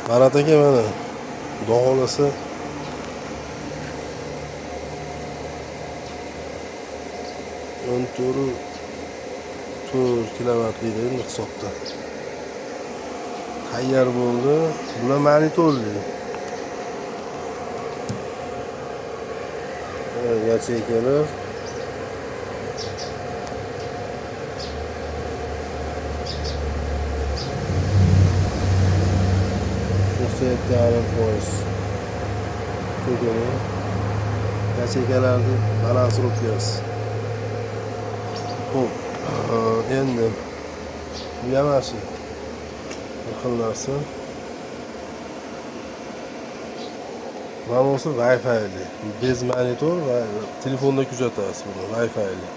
Marat aka mana dog'olasi 14 kilovatli endi hisobda. Tayyor bo'ldi. Bular monitorli. Yacheykalar. Ko'rgani. Yacheykalarni balansirib qo'yasiz. Xo'p, endi bu yamashi bir xil narsa. Manosi Wi-Fi'li. Bez monitor va telefonda kuzatasiz buni Wi-Fi'li.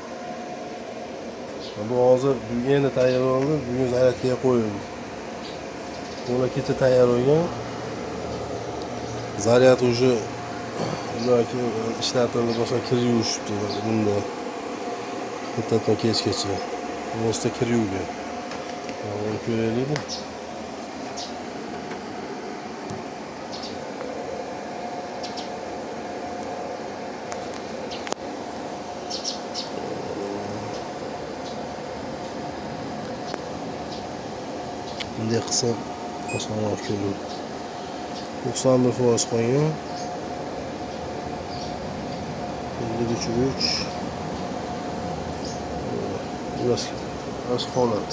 Bu hozir endi tayyorlandi, bugun zaryadga qo'yildi. Buni kecha tayyorlangan. Zaryad уже ularga ishlatildi, boshqa kir yuvishibdi bunda. Bittadan kechgacha. Bunisi kir yuvgan. Mana ko'raylik. Bunday qilsa osonroq ko'rinadi. 91% qolgan. 53. Biraz holat.